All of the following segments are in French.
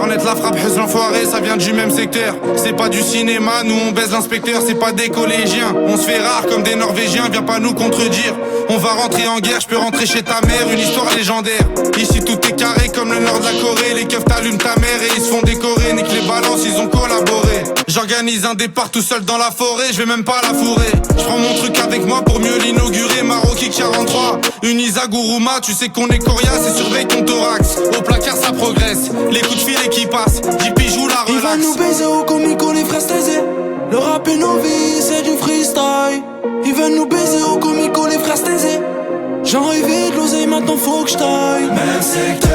Arnett la frappe, Hus l'enfoiré, ça vient du même secteur. C'est pas du cinéma, nous on baise l'inspecteur, c'est pas des collégiens. On se fait rare comme des Norvégiens, viens pas nous contredire. On va rentrer en guerre, je peux rentrer chez ta mère, une histoire légendaire. Ici tout est carré comme le nord de la Corée. Les keufs t'allument ta mère et ils se font décorer. Nique les balances, ils ont collaboré. J'organise un départ tout seul dans la forêt, je vais même pas la fourrer. Je prends mon truc avec moi pour mieux l'inaugurer. Maroki 43, une Isaguruma, tu sais qu'on est coriace et surveille ton thorax. Au placard ça progresse, les coups de filet qui passent, JP joue la relax. Il va nous baiser au comico les frères Stézé. Le rap est nos vies, c'est du freestyle. Ils veulent nous baiser au comico les frères Stézé. J'en rêvais de l'oseille, maintenant faut que j'taille. Même secteur,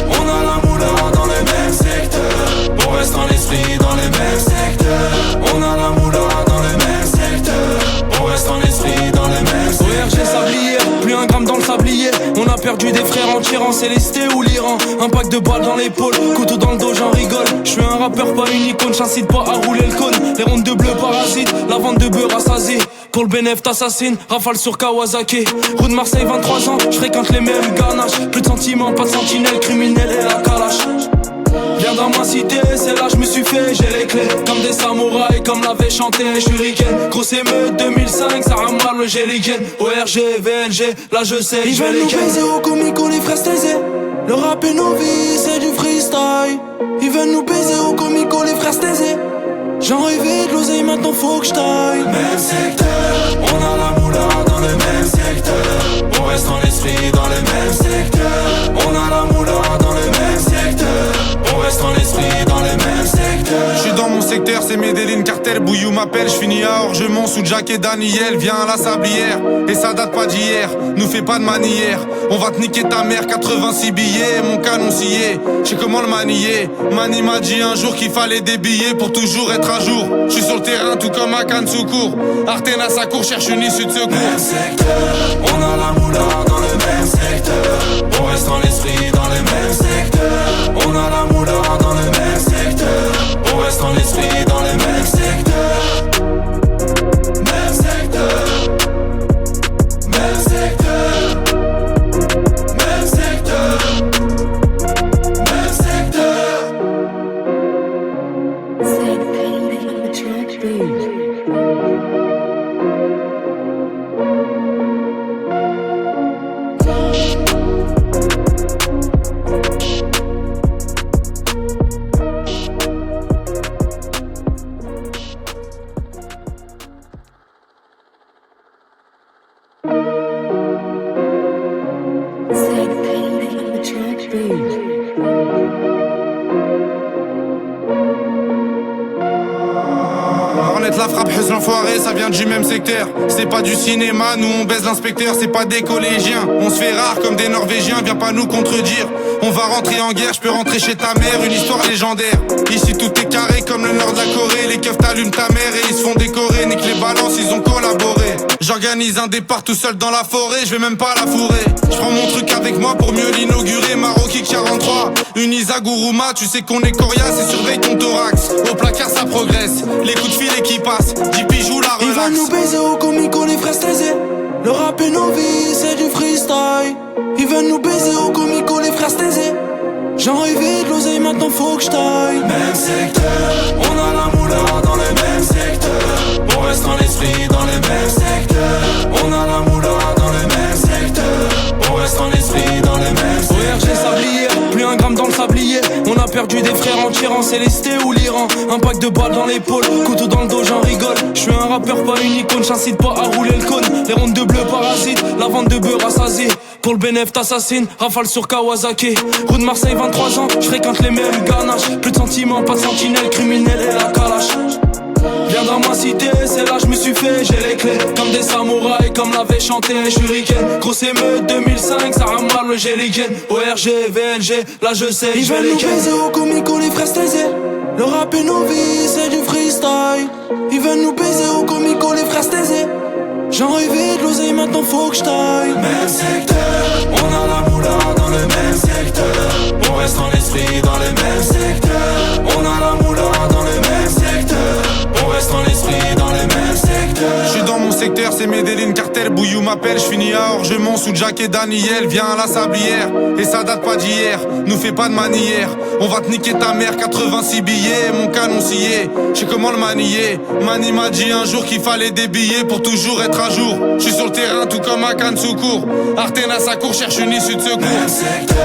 on a la moula dans les mêmes secteurs. On reste en l'esprit dans les mêmes secteurs. On a la moula dans les mêmes secteurs. On reste en esprit dans les mêmes secteurs. ORG sablier, plus un gramme dans le sablier. On a perdu des frères en tirant Célesté ou l'Iran. Un pack de balles dans l'épaule, couteau dans le dos, j'en rigole. J'suis un rappeur, pas une icône, j'incite pas à rouler le cône. Les rondes de bleu parasites, la vente de beurre assasée. Pour le bénéf t'assassine, rafale sur Kawasaki. Rue de Marseille, 23 ans, j'fréquente les mêmes ganaches. Plus de sentiments, pas de sentinelle, criminel et la calache. Viens dans ma cité, c'est là j'me suis fait, j'ai les clés. Comme des samouraïs, comme l'avait chanté Shuriken. Grosse émeute 2005, ça rame mal le Jelliken. ORG, VLG, là je sais, ils j'vais veulent les nous ken. baiser au comico les frères Stézé. Le rap est nos vies, c'est du freestyle. Ils veulent nous baiser au comico les frères Stézé. J'en rêvais de l'oseille, maintenant faut que j'taille. Même secteur, on a la moula dans les mêmes secteurs. On reste en esprit dans les mêmes secteurs. On a la moula dans les mêmes secteurs. On reste en esprit dans les mêmes secteurs. Je suis dans mon secteur, c'est Medellin, cartel, Bouillou m'appelle, je finis à Orgemont sous Jack et Daniel, viens à la sablière, et ça date pas d'hier, nous fais pas de manière, on va te niquer ta mère, 86 billets, mon canon scié, je sais comment le manier, Mani m'a dit un jour qu'il fallait des billets pour toujours être à jour, je suis sur le terrain tout comme à Cannes Secours, Artena sa cour cherche une issue de secours. Même secteur, on a la moula dans les mêmes secteurs. On reste en esprit dans les mêmes secteurs. On a la moula dans les mêmes secteurs. On reste en esprit dans les mêmes secteurs. Même secteur. Même secteur. Même secteur. Même secteur. Arnett la frappe, Hus l'enfoiré, ça vient du même secteur. C'est pas du cinéma, nous on baise l'inspecteur, c'est pas des collégiens. On se fait rare comme des Norvégiens, viens pas nous contredire. On va rentrer en guerre, je peux rentrer chez ta mère, une histoire légendaire. Ici tout est carré comme le nord de la Corée. Les keufs t'allument ta mère et ils se font décorer. Nique les balances, ils ont collaboré. J'organise un départ tout seul dans la forêt, je vais même pas la fourrer. Je prends mon truc avec moi pour mieux l'inaugurer. Maroki 43, une Isaguruma, tu sais qu'on est coriace et surveille ton thorax. Au placard ça progresse, les coups de filet qui passent, JP joue la Ils relax. veulent nous baiser au comico les frères Stézé. Le rap est nos vies, c'est du freestyle. Ils veulent nous baiser au comico les frères Stézé. J'en rêvais de l'oseille, maintenant faut que j'taille. Même secteur, on a la moula dans les mêmes secteurs. On reste en esprit dans les mêmes secteurs. On a la moula dans les mêmes secteurs. On reste en esprit dans les mêmes secteurs. ORG sablier, plus un gramme dans le sablier. On a perdu des frères en tirant Célesté ou l'Iran. Un pack de balles dans l'épaule, couteau dans le dos, j'en rigole. J'suis un rappeur, pas une icône, j'incite pas à rouler le cône. Les rondes de bleu parasites, la vente de beurre assasée. Pour le bénéf t'assassine, rafale sur Kawasaki. Rue de Marseille, 23 ans, j'fréquente les mêmes ganaches. Plus de sentiments, pas de sentinelle, criminel et la calache. Viens dans ma cité, c'est là j'me suis fait, j'ai les clés. Comme des samouraïs, comme l'avait chanté Shuriken. Grosse émeute 2005, ça rame mal le Jelliken. ORG, VLG, là je sais, Ils veulent nous baiser au comico les frères Stézé. Le rap est nos vies, c'est du freestyle. Ils veulent nous baiser au comico les frères Stézé. J'en rêvais de l'oseille, maintenant faut que j'taille. Même secteur, on a la moula dans les mêmes secteurs. On reste en esprit dans les mêmes secteurs. On a la moula dans les mêmes secteurs. On reste en esprit c'est Medellin, cartel, Bouillou m'appelle, j'finis à Orgemont sous Jack et Daniel, viens à la Sablière, et ça date pas d'hier, nous fais pas de manière, on va te niquer ta mère, 86 billets, mon canon scié, j'sais comment le manier, Mani m'a dit un jour qu'il fallait des billets pour toujours être à jour, j'suis sur le terrain tout comme un canne secours, Arten à sa cour cherche une issue de secours. Même secteur,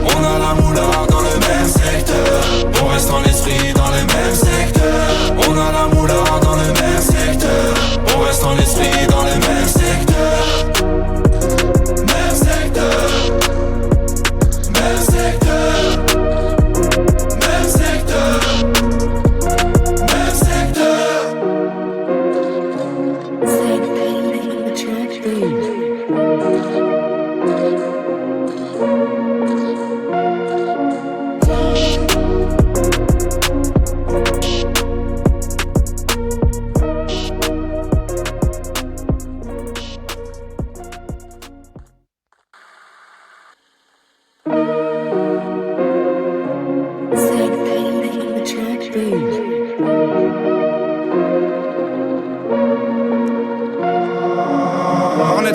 on a la moula dans le même secteur, on reste en esprit dans les mêmes secteurs, on a la moula dans le même secteur, on reste en esprit dans les mêmes secteurs. Même secteur, même secteur, même secteur, même secteur.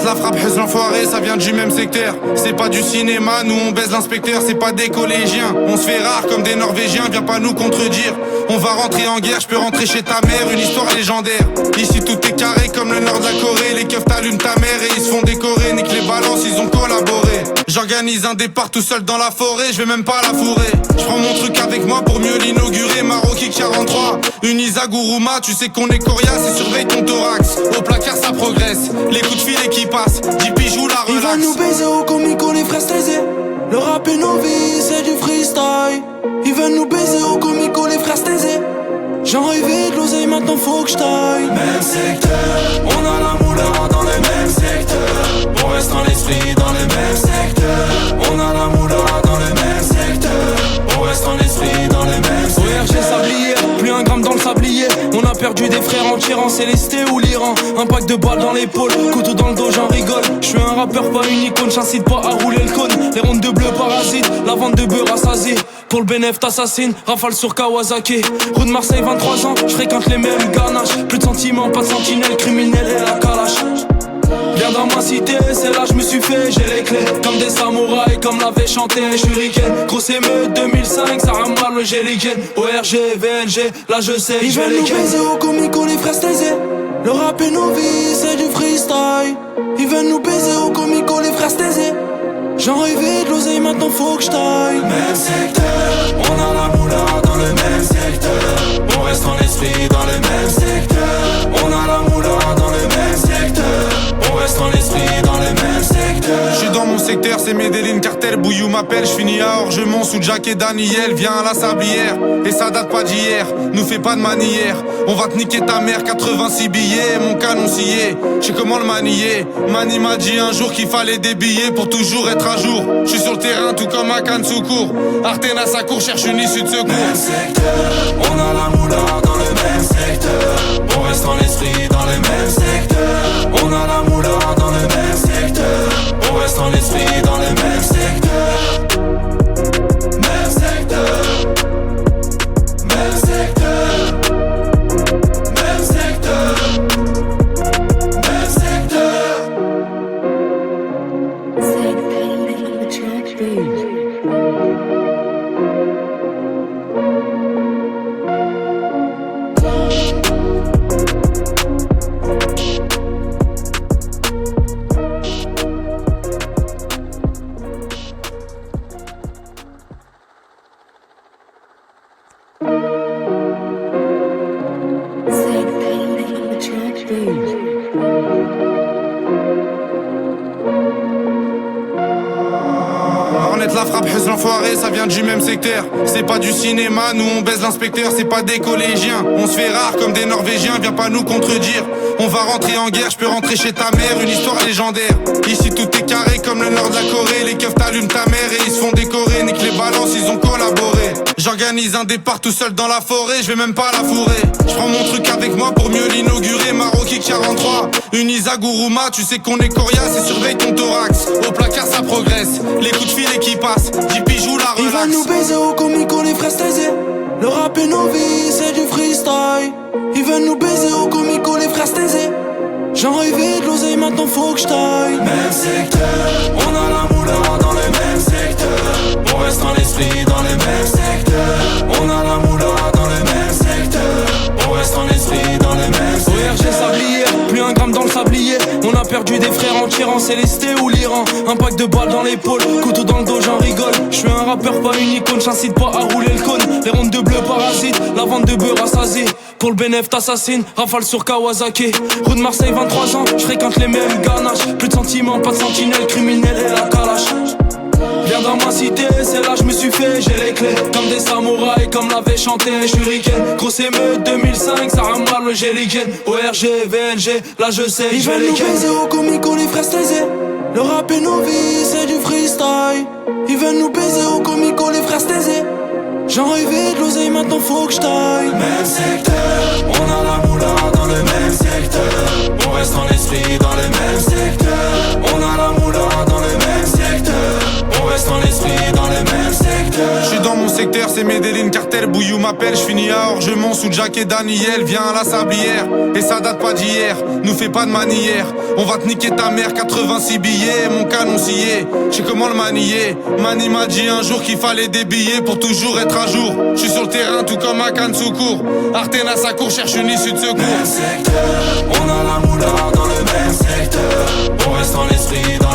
La frappe, l'enfoiré, ça vient du même secteur. C'est pas du cinéma, nous on baise l'inspecteur. C'est pas des collégiens, on se fait rare comme des Norvégiens. Viens pas nous contredire, on va rentrer en guerre. Je peux rentrer chez ta mère, une histoire légendaire. Ici tout est carré comme le nord de la Corée. Les keufs t'allument ta mère et ils se font décorer. Nique les balances, ils ont collaboré. J'organise un départ tout seul dans la forêt, je vais même pas la fourrer. Je prends mon truc avec moi pour mieux l'inaugurer. Maroki 43, une Isaguruma. Tu sais qu'on est coriace et surveille ton thorax. Au placard ça progresse, les coups de filet qui passent. 10 bijoux la relax. Ils veulent nous baiser au comico les frères Stézé. Le rap est nos vies, c'est du freestyle. Ils veulent nous baiser au comico les frères Stézé. J'en rêvais de l'oseille, maintenant faut que j'taille. Même secteur, on a la moula dans les mêmes secteurs, on reste en esprit dans les mêmes secteurs, on a la moula dans les mêmes secteurs, on reste en esprit dans les mêmes secteurs. ORG sablier, plus un gramme dans le sablier. On a perdu des frères en tirant Célesté ou l'Iran. Un pack de balles dans l'épaule, couteau dans le dos, j'en rigole. Je suis un rappeur, pas une icône, j'incite pas à rouler le cône. Les rondes de bleu parasites, la vente de beurre assasiée. Pour le bénéf t'assassine, rafale sur Kawasaki. Rue de Marseille, 23 ans, je fréquente les mêmes ganaches. Plus de sentiments, pas de sentinelle, criminel et la calache. Viens dans ma cité, c'est là je me suis fait, j'ai les clés. Comme des samouraïs, comme l'avait chanté Shuriken. Grosse émeute 2005, ça rame mal le Géligen. ORG, VNG, là je sais, ils veulent nous baiser au comico les frères Stézé. Le rap est nos vies, c'est du freestyle. Ils veulent nous baiser au comico les frères Stézé. J'en rêvais de l'oseille, maintenant faut que j'taille. Même secteur, on a la moula dans le même secteur, on reste en esprit dans les mêmes secteurs, on a la moula dans le même secteur, on reste en esprit dans les mêmes secteurs. J'suis dans mon secteur, c'est Medellin, cartel, Bouillou m'appelle, j'finis à Orgemont sous Jack et Daniel, viens à la Sablière, et ça date pas d'hier, nous fais pas de manière, on va te niquer ta mère, 86 billets, mon canon scié, j'sais comment le manier, Mani m'a dit un jour qu'il fallait des billets pour toujours être à jour, j'suis sur le terrain tout comme un canne secours, Arten à sa cour cherche une issue de secours. Même secteur, on a la moula dans le même secteur, on reste en esprit dans les mêmes secteurs, on a la moula dans le même secteur, on reste en esprit dans les mêmes secteurs. Même secteur, même secteur, même secteur, même secteur. La frappe, l'enfoiré, ça vient du même secteur. C'est pas du cinéma, nous on baise l'inspecteur. C'est pas des collégiens, on se fait rare comme des Norvégiens. Viens pas nous contredire, on va rentrer en guerre. Je peux rentrer chez ta mère, une histoire légendaire. Ici tout est carré comme le nord de la Corée. Les keufs t'allument ta mère et ils se font décorer. Nique les balances, ils ont collaboré. J'organise un départ tout seul dans la forêt, je vais même pas la fourrer. Je prends mon truc avec moi pour mieux l'inaugurer. Maroki 43, une Isaguruma. Tu sais qu'on est coriace et surveille ton thorax. Au placard ça progresse, les coups de filet qui passent. 10 bijoux la relax. Ils veulent nous baiser au comico les frères Stézé. Le rap est nos vies, c'est du freestyle. Ils veulent nous baiser au comico les frères Stézé. J'en rêvais de l'oseille, maintenant faut que j'taille. Même secteur, on a la moula dans le même secteur. On reste en esprit dans le même secteur. On a la moula dans le même secteur. On reste en esprit dans le même secteur. ORG sablier, plus un gramme dans le sablier. On a perdu des frères en tirant Célesté ou l'Iran. Un pack de balles dans l'épaule, couteau dans le dos, j'en rigole. Je suis un rappeur, pas une icône, j'incite pas à rouler le cône. Les rondes de bleu parasites, la vente de beurre assasée. Pour le bénéf t'assassine, rafale sur Kawasaki. Rue de Marseille, 23 ans, je fréquente les mêmes ganaches. Plus de sentiments, pas de sentinelle, criminel et la calache. Viens dans ma cité, c'est là je me suis fait, j'ai les clés. Comme des samouraïs, comme l'avait chanté Shuriken. Grosse émeute 2005, ça rame mal le Géligen. ORG, VNG, là je sais, Ils je vais veulent les nous ken. baiser au comico, les frères Stézé. Le rap est nos vies, c'est du freestyle. Ils veulent nous baiser au comico, les frères Stézé. J'en rêvais de l'oseille, maintenant faut que j'taille. Même secteur, on a la moula dans le même secteur. On reste en esprit dans le même secteur. On a la moula dans le même secteur. On reste en esprit dans le même secteur. J'suis dans mon secteur, c'est Medellin, cartel, Bouillou m'appelle, j'finis à Orgemont sous Jack et Daniel, viens à la Sablière, et ça date pas d'hier, nous fais pas de manière, on va te niquer ta mère, 86 billets, mon canon scié, j'sais comment le manier, Mani m'a dit un jour qu'il fallait des billets pour toujours être à jour, j'suis sur le terrain tout comme un canne secours, Artena sa cour cherche une issue de secours. Même secteur, on a la moula dans le même secteur. On reste en esprit dans